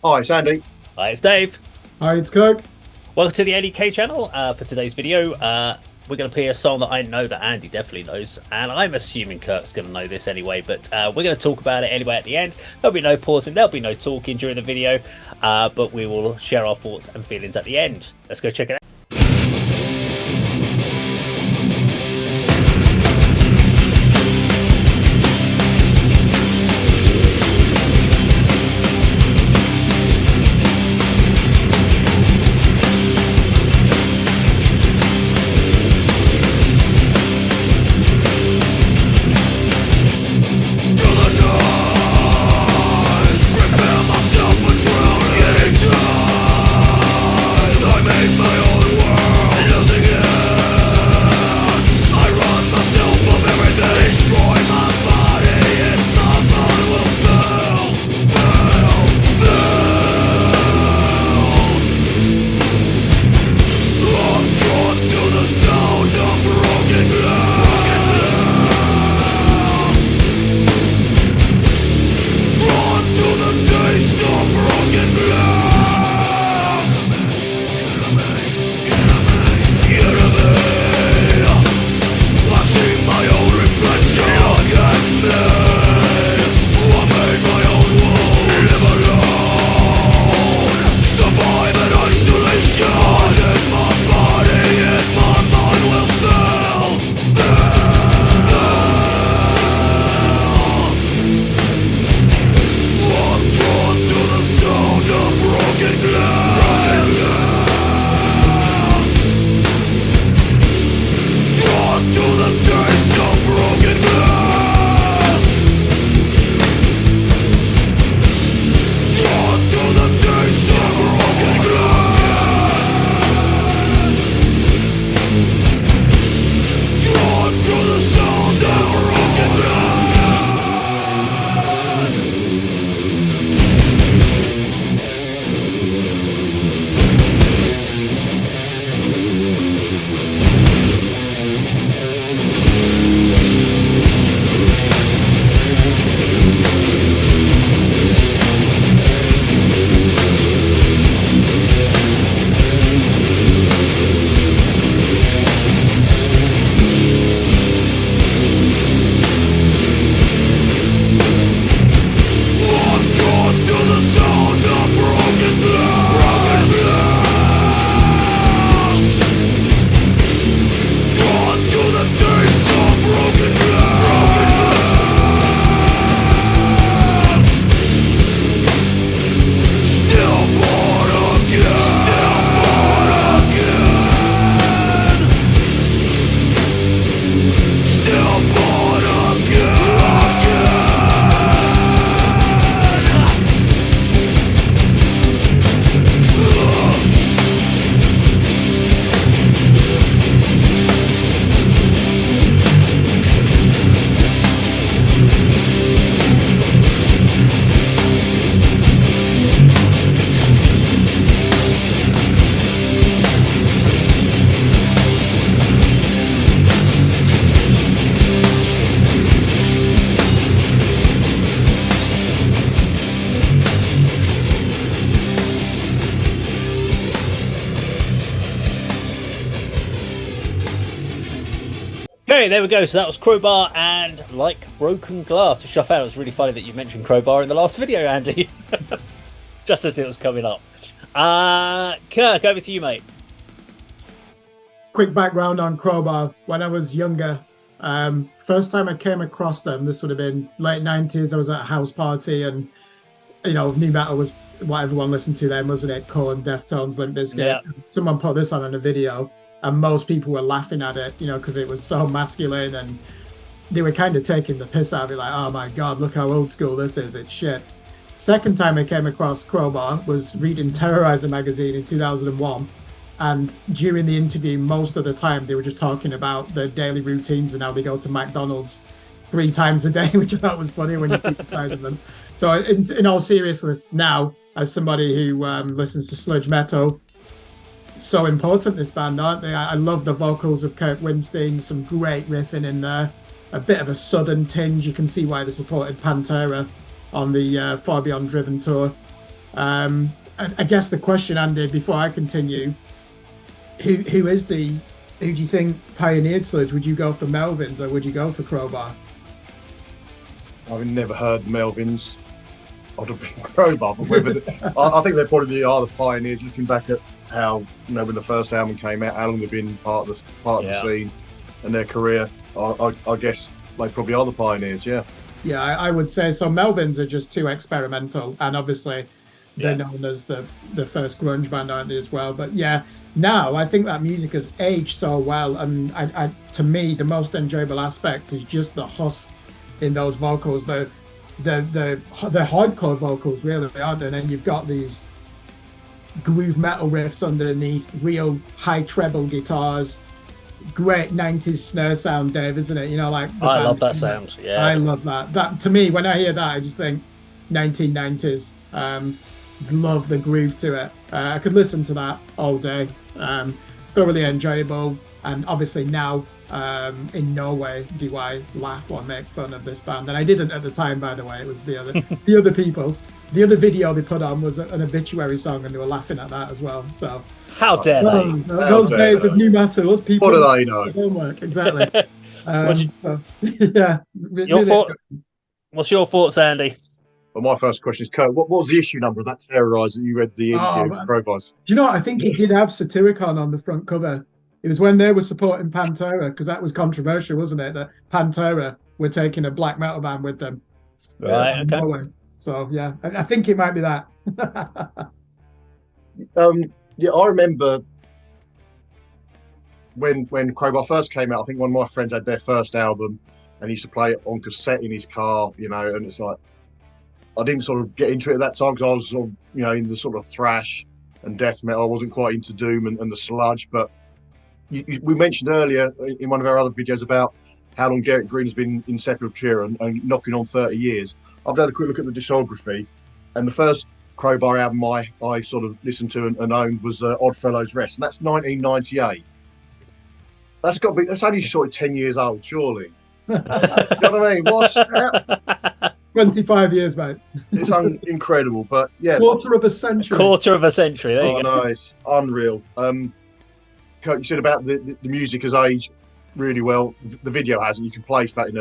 Hi, it's Andy. Hi, it's Dave. Hi, it's Kirk. Welcome to the A.D.K channel. For today's video, we're going to play a song that I know that Andy definitely knows, and I'm assuming Kirk's going to know this anyway, but we're going to talk about it anyway at the end. There'll be no pausing, there'll be no talking during the video, but we will share our thoughts and feelings at the end. Let's go check it out. Okay, there we go. So that was Crowbar and Like Broken Glass, which I found was really funny that you mentioned Crowbar in the last video, Andy. Just as it was coming up. Kirk, over to you, mate. Quick background on Crowbar. When I was younger, first time I came across them, this would have been late 90s. I was at a house party and, you know, new metal was what everyone listened to then, wasn't it? Korn, Deftones, Limp Bizkit. Yeah. Someone put this on in a video and most people were laughing at it, you know, because it was so masculine and they were kind of taking the piss out of it, like, oh my God, look how old school this is, it's shit. Second time I came across Crowbar was reading Terrorizer magazine in 2001, and during the interview, most of the time they were just talking about their daily routines and how they go to McDonald's 3 times a day, which I thought was funny when you see the size of them. So in all seriousness, now, as somebody who listens to sludge metal, so important, this band, aren't they? I love the vocals of Kirk Winstein, some great riffing in there, a bit of a southern tinge. You can see why they supported Pantera on the Far Beyond Driven tour. I guess the question, Andy, before I continue, who do you think pioneered sludge? Would you go for Melvins or would you go for Crowbar? I've never heard Melvins. I'd have been Crowbar, but whether I think they're probably are the pioneers. Looking back at how when the first album came out, how long they've been part of the scene and their career. I guess they probably are the pioneers. Yeah. Yeah, I would say so. Melvins are just too experimental, and obviously they're known as the first grunge band, aren't they, as well? But yeah, now I think that music has aged so well, and to me, the most enjoyable aspect is just the husk in those vocals. The hardcore vocals, really, aren't they? And then you've got these groove metal riffs underneath, real high treble guitars. Great 90s snare sound, Dave, isn't it? Like I love that sound. Yeah, I love that. That to me, when I hear that, I just think 1990s. Love the groove to it. I could listen to that all day. Thoroughly enjoyable, and obviously now in no way do I laugh or make fun of this band, and I didn't at the time, by the way. It was the other people. The other video they put on was an obituary song, and they were laughing at that as well. So how dare they? Those days of new metal, those people. What do they know? Homework, exactly. Yeah. What's your thoughts, Andy? Well, my first question is, Kirk, what was the issue number of that Terrorize that you read the interview with Crowbars? Do you know what? I think he did have Satyricon on the front cover. It was when they were supporting Pantera, because that was controversial, wasn't it? That Pantera were taking a black metal band with them. Right, okay. Norway. So, yeah, I think it might be that. Yeah, I remember when Crowbar first came out. I think one of my friends had their first album, and he used to play it on cassette in his car, and it's like, I didn't sort of get into it at that time because I was sort of, in the sort of thrash and death metal. I wasn't quite into doom and the sludge. But we mentioned earlier in one of our other videos about how long Derek Green has been in Sepultura and knocking on 30 years. I've had a quick look at the discography, and the first Crowbar album I sort of listened to and owned was Oddfellows Rest, and that's 1998. That's only sort of 10 years old, surely. You know what I mean? What's 25 years, mate. It's incredible, but yeah. Quarter of a century. There you go. No, it's unreal. Kirk, you said about the music has aged really well. The video hasn't. You can place that in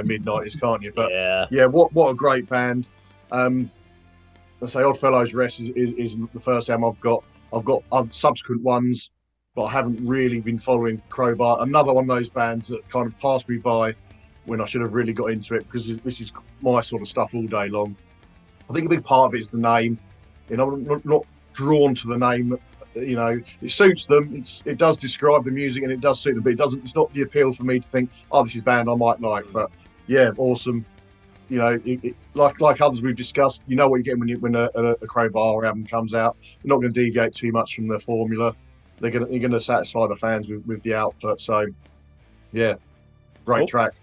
mid-90s, can't you? But yeah, what a great band. Let's say Oddfellows Rest is the first album I've got. I've got subsequent ones, but I haven't really been following Crowbar. Another one of those bands that kind of passed me by when I should have really got into it, because this is my sort of stuff all day long. I think a big part of it is the name. I'm not drawn to the name. It suits them. It does describe the music and it does suit them, but it's not the appeal for me to think, oh, this is a band I might like. But yeah, awesome. Like others we've discussed, you know what you're getting when a Crowbar album comes out. You're not going to deviate too much from the formula. You're going to satisfy the fans with the output. So yeah, great track.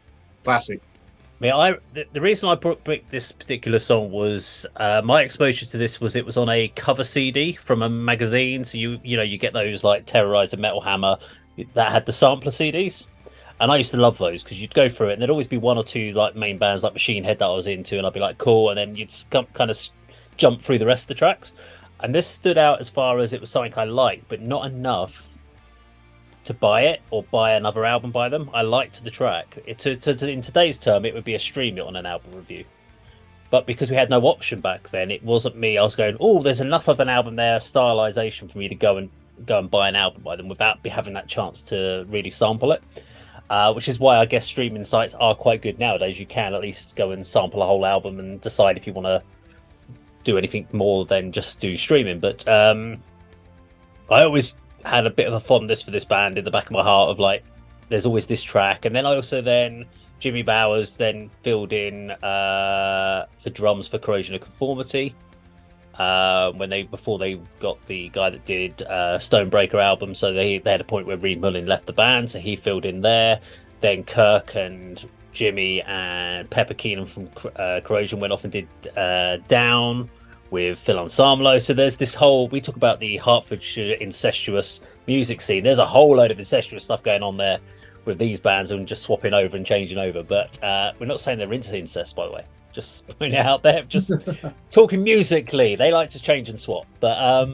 Classic. The reason I picked this particular song was my exposure to this was it was on a cover CD from a magazine. So you get those like Terrorize and Metal Hammer that had the sampler CDs, and I used to love those because you'd go through it and there'd always be one or two like main bands like Machine Head that I was into, and I'd be like cool, and then you'd kind of jump through the rest of the tracks. And this stood out as far as it was something I liked, but not enough to buy it or buy another album by them. I liked the track. In today's term, it would be a stream it on an album review. But because we had no option back then, it wasn't me. I was going, oh, there's enough of an album there, stylization for me to go and buy an album by them without having that chance to really sample it. Which is why I guess streaming sites are quite good nowadays. You can at least go and sample a whole album and decide if you want to do anything more than just do streaming. But I always had a bit of a fondness for this band in the back of my heart of like, there's always this track. And then I also Jimmy Bowers then filled in for drums for Corrosion of Conformity before they got the guy that did Stonebreaker album. So they had a point where Reed Mullin left the band, so he filled in there. Then Kirk and Jimmy and Pepper Keenan from Corrosion went off and did Down with Phil Anselmo. So there's this whole, we talk about the Hertfordshire incestuous music scene. There's a whole load of incestuous stuff going on there with these bands and just swapping over and changing over. But we're not saying they're into incest, by the way. Just putting it out there. Just talking musically. They like to change and swap. But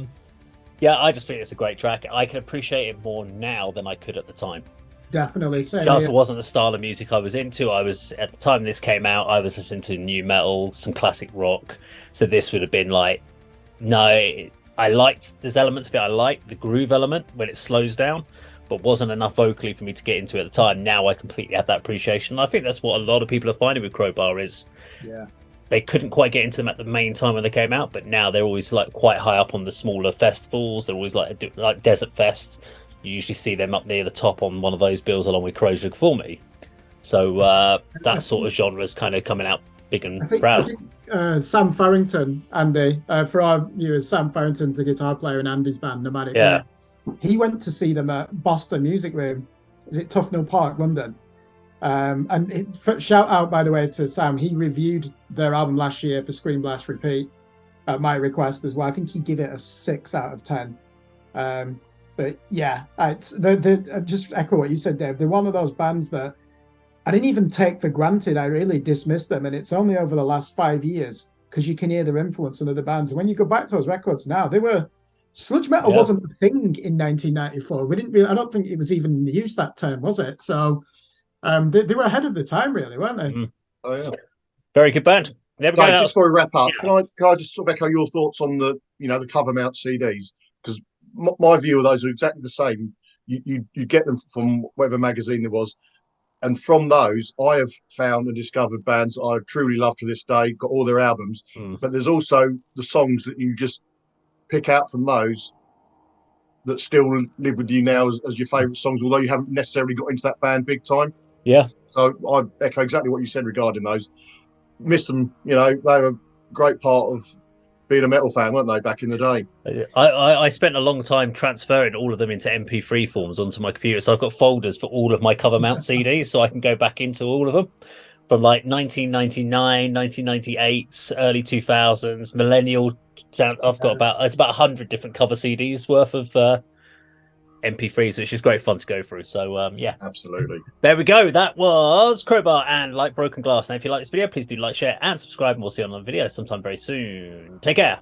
yeah, I just think it's a great track. I can appreciate it more now than I could at the time. Definitely. It also wasn't the style of music I was into. I was, at the time this came out, I was listening to new metal, some classic rock. So this would have been like, no, I liked, there's elements of it I liked, the groove element when it slows down, but wasn't enough vocally for me to get into at the time. Now I completely have that appreciation. And I think that's what a lot of people are finding with Crowbar is they couldn't quite get into them at the main time when they came out, but now they're always like quite high up on the smaller festivals. They're always like Desert Fest. You usually see them up near the top on one of those bills along with Corrosion of Conformity. So that sort of genre is kind of coming out big and proud. I think Sam Farrington, Andy, for our viewers, Sam Farrington's the guitar player in Andy's band, Nomadic. Yeah. He went to see them at Boston Music Room. Is it Tufnell Park, London? Shout out, by the way, to Sam. He reviewed their album last year for Scream Blast Repeat at my request as well. I think he gave it a 6 out of 10. But yeah, just echo what you said, Dave. They're one of those bands that I didn't even take for granted. I really dismissed them. And it's only over the last 5 years because you can hear their influence in other bands. And when you go back to those records now, they were... Sludge metal wasn't a thing in 1994. We didn't really... I don't think it was even used, that term, was it? So they were ahead of the time, really, weren't they? Mm. Oh, yeah. Very good band. Just before we wrap up, can I just sort of echo your thoughts on the cover mount CDs? Because my view of those are exactly the same. You get them from whatever magazine there was, and from those I have found and discovered bands I truly love to this day. Got all their albums, but there's also the songs that you just pick out from those that still live with you now as your favourite songs, although you haven't necessarily got into that band big time. Yeah. So I echo exactly what you said regarding those. Miss them, they were a great part of being a metal fan, weren't they, back in the day? I spent a long time transferring all of them into MP3 forms onto my computer. So I've got folders for all of my cover mount CDs, so I can go back into all of them from like 1999, 1998, early 2000s, millennial sound. I've got about 100 different cover CDs worth of MP3s, which is great fun to go through. So yeah, absolutely. There we go. That was Crowbar and Like Broken Glass. Now, if you like this video, please do like, share, and subscribe, and we'll see you on another video sometime very soon. Take care.